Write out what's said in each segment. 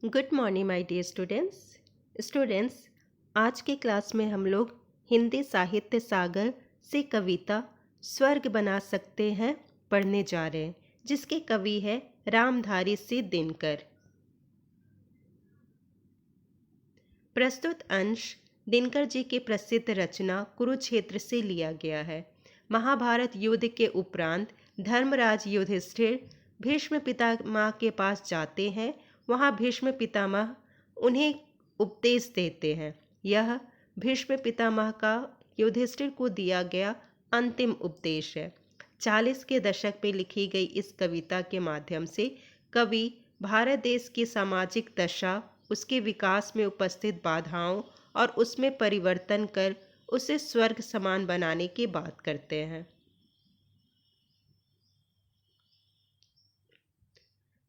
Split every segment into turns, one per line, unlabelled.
Good morning my dear students. आज के class में हम लोग हिंदी साहित्य सागर से कविता स्वर्ग बना सकते हैं पढ़ने जा रहे हैं, जिसके कवि है रामधारी सिंह दिनकर। प्रस्तुत अंश दिनकर जी की प्रसिद्ध रचना कुरुक्षेत्र से लिया गया है। महाभारत युद्ध के उपरांत धर्मराज युधिष्ठिर भीष्म पितामह के पास जाते हैं। वहाँ भीष्म पितामह उन्हें उपदेश देते हैं। यह भीष्म पितामह का युधिष्ठिर को दिया गया अंतिम उपदेश है। 40 के दशक में लिखी गई इस कविता के माध्यम से कवि भारत देश की सामाजिक दशा, उसके विकास में उपस्थित बाधाओं और उसमें परिवर्तन कर उसे स्वर्ग समान बनाने की बात करते हैं।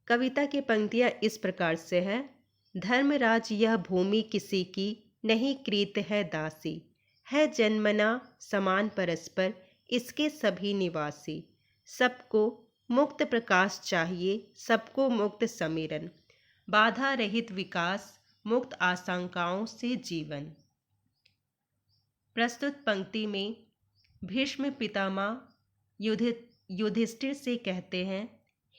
कविता की पंक्तियां इस प्रकार से है। धर्मराज यह भूमि किसी की नहीं कृत है दासी, है जन्मना समान परस्पर इसके सभी निवासी। सबको मुक्त प्रकाश चाहिए, सबको मुक्त समीरण, बाधा रहित विकास, मुक्त आशंकाओं से जीवन। प्रस्तुत पंक्ति में भीष्म पितामह युधिष्ठिर से कहते हैं,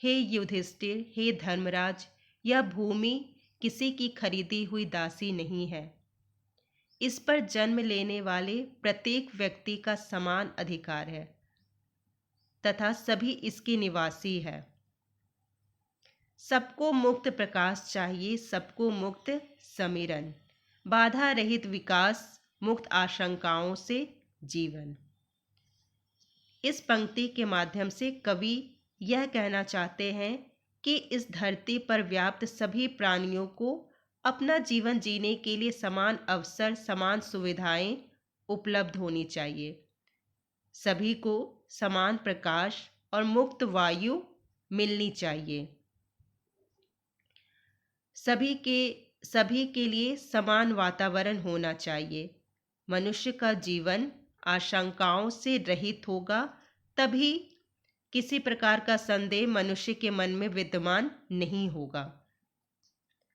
हे युधिष्ठिर, हे धर्मराज, यह भूमि किसी की खरीदी हुई दासी नहीं है। इस पर जन्म लेने वाले प्रत्येक व्यक्ति का समान अधिकार है तथा सभी इसके निवासी है। सबको मुक्त प्रकाश चाहिए, सबको मुक्त समीरण, बाधा रहित विकास, मुक्त आशंकाओं से जीवन। इस पंक्ति के माध्यम से कवि यह कहना चाहते हैं कि इस धरती पर व्याप्त सभी प्राणियों को अपना जीवन जीने के लिए समान अवसर, समान सुविधाएं उपलब्ध होनी चाहिए। सभी को समान प्रकाश और मुक्त वायु मिलनी चाहिए। सभी के लिए समान वातावरण होना चाहिए। मनुष्य का जीवन आशंकाओं से रहित होगा, तभी किसी प्रकार का संदेह मनुष्य के मन में विद्यमान नहीं होगा,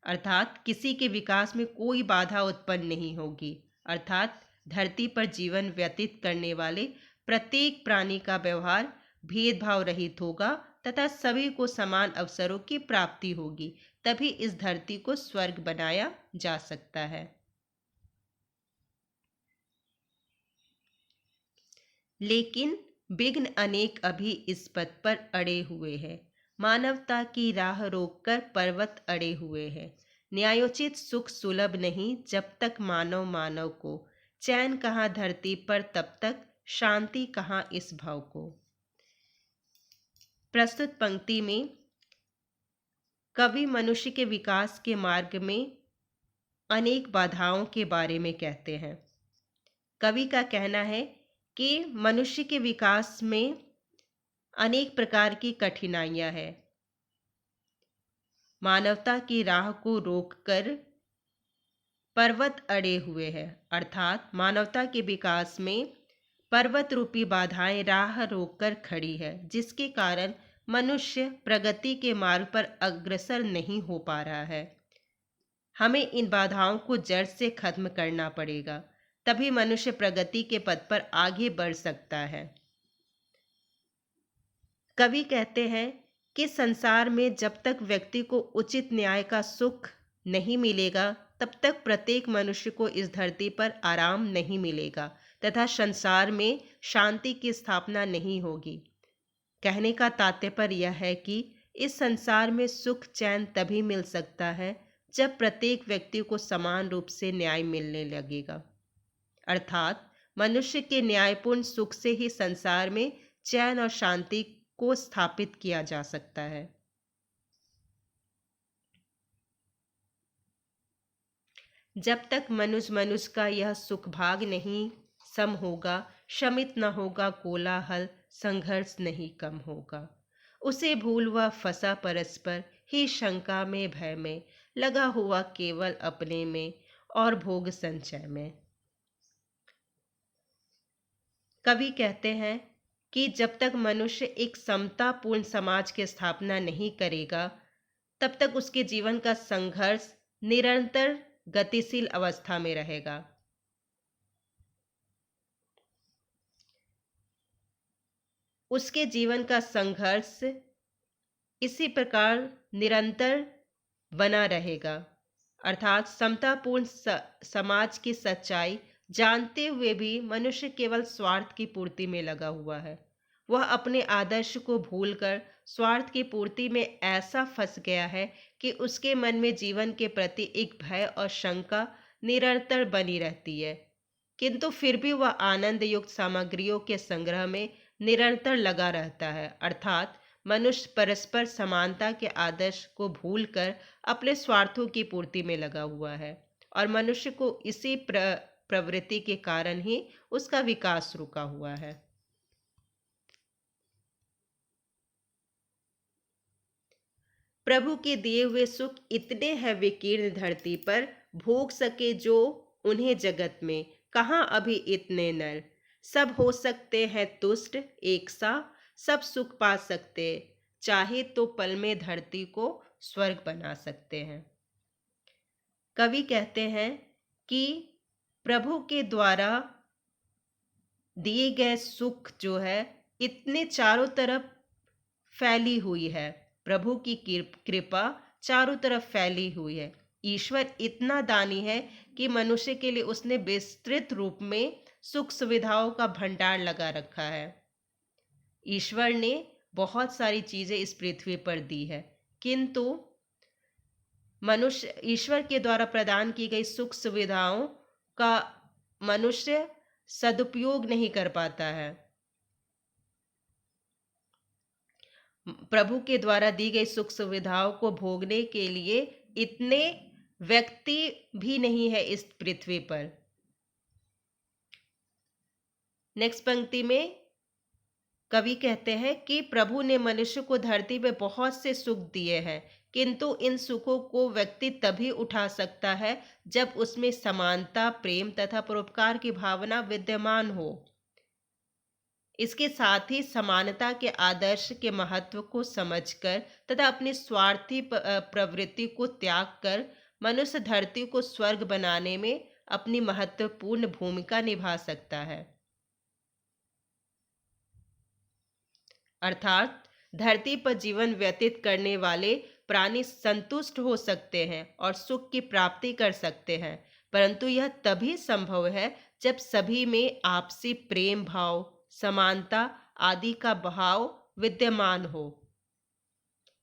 अर्थात किसी के विकास में कोई बाधा उत्पन्न नहीं होगी। अर्थात धरती पर जीवन व्यतीत करने वाले प्रत्येक प्राणी का व्यवहार भेदभाव रहित होगा तथा सभी को समान अवसरों की प्राप्ति होगी। तभी इस धरती को स्वर्ग बनाया जा सकता है। लेकिन विघ्न अनेक अभी इस पथ पर अड़े हुए हैं। मानवता की राह रोककर पर्वत अड़े हुए हैं। न्यायोचित सुख सुलभ नहीं जब तक मानव को, चैन कहाँ धरती पर तब तक शांति कहाँ इस भाव को। प्रस्तुत पंक्ति में कवि मनुष्य के विकास के मार्ग में अनेक बाधाओं के बारे में कहते हैं। कवि का कहना है कि मनुष्य के विकास में अनेक प्रकार की कठिनाइयां हैं। मानवता की राह को रोककर पर्वत अड़े हुए हैं, अर्थात मानवता के विकास में पर्वत रूपी बाधाएं राह रोककर खड़ी है, जिसके कारण मनुष्य प्रगति के मार्ग पर अग्रसर नहीं हो पा रहा है। हमें इन बाधाओं को जड़ से खत्म करना पड़ेगा, तभी मनुष्य प्रगति के पथ पर आगे बढ़ सकता है। कवि कहते हैं कि संसार में जब तक व्यक्ति को उचित न्याय का सुख नहीं मिलेगा, तब तक प्रत्येक मनुष्य को इस धरती पर आराम नहीं मिलेगा तथा संसार में शांति की स्थापना नहीं होगी। कहने का तात्पर्य यह है कि इस संसार में सुख चैन तभी मिल सकता है जब प्रत्येक व्यक्ति को समान रूप से न्याय मिलने लगेगा। अर्थात मनुष्य के न्यायपूर्ण सुख से ही संसार में चैन और शांति को स्थापित किया जा सकता है। जब तक मनुष्य का यह सुख भाग नहीं सम होगा, शमित न होगा कोलाहल, संघर्ष नहीं कम होगा। उसे भूल वह फंसा परस्पर ही शंका में भय में, लगा हुआ केवल अपने में और भोग संचय में। कवि कहते हैं कि जब तक मनुष्य एक समतापूर्ण समाज की स्थापना नहीं करेगा, तब तक उसके जीवन का संघर्ष निरंतर गतिशील अवस्था में रहेगा। उसके जीवन का संघर्ष इसी प्रकार निरंतर बना रहेगा, अर्थात समतापूर्ण समाज की सच्चाई जानते हुए भी मनुष्य केवल स्वार्थ की पूर्ति में लगा हुआ है। वह अपने आदर्श को भूलकर स्वार्थ की पूर्ति में ऐसा फंस गया है कि उसके मन में जीवन के प्रति एक भय और शंका निरंतर बनी रहती है, किंतु फिर भी वह आनंद युक्त सामग्रियों के संग्रह में निरंतर लगा रहता है, अर्थात मनुष्य परस्पर समानता के आदर्श को भूलकर अपने स्वार्थों की पूर्ति में लगा हुआ है और मनुष्य को इसी प्रवृत्ति के कारण ही उसका विकास रुका हुआ है। प्रभु के दिए हुए सुख इतने हैं विकीर्ण धरती पर, भोग सके जो उन्हें जगत में, कहाँ अभी इतने नर। सब हो सकते हैं तुष्ट एक सा, सब सुख पा सकते, चाहे तो पल में धरती को स्वर्ग बना सकते हैं। कवि कहते हैं कि प्रभु के द्वारा दिए गए सुख जो है इतने चारों तरफ फैली हुई है, प्रभु की कृपा चारों तरफ फैली हुई है। ईश्वर इतना दानी है कि मनुष्य के लिए उसने विस्तृत रूप में सुख सुविधाओं का भंडार लगा रखा है। ईश्वर ने बहुत सारी चीजें इस पृथ्वी पर दी है, किंतु मनुष्य ईश्वर के द्वारा प्रदान की गई सुख सुविधाओं का मनुष्य सदुपयोग नहीं कर पाता है। प्रभु के द्वारा दी गई सुख सुविधाओं को भोगने के लिए इतने व्यक्ति भी नहीं है इस पृथ्वी पर। नेक्स्ट पंक्ति में कवि कहते हैं कि प्रभु ने मनुष्य को धरती पे बहुत से सुख दिए हैं, किंतु इन सुखों को व्यक्ति तभी उठा सकता है जब उसमें समानता, प्रेम तथा परोपकार की भावना विद्यमान हो। इसके साथ ही समानता के आदर्श के महत्व को समझकर तथा अपनी स्वार्थी प्रवृत्ति को त्याग कर मनुष्य धरती को स्वर्ग बनाने में अपनी महत्वपूर्ण भूमिका निभा सकता है। अर्थात धरती पर जीवन व्यतीत करने वाले प्राणी संतुष्ट हो सकते हैं और सुख की प्राप्ति कर सकते हैं, परंतु यह तभी संभव है जब सभी में आपसी प्रेम भाव, समानता आदि का भाव विद्यमान हो।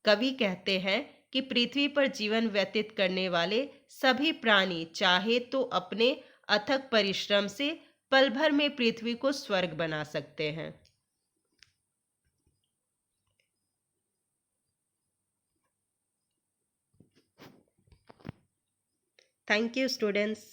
कवि कहते हैं कि पृथ्वी पर जीवन व्यतीत करने वाले सभी प्राणी चाहे तो अपने अथक परिश्रम से पल भर में पृथ्वी को स्वर्ग बना सकते हैं। Thank you students.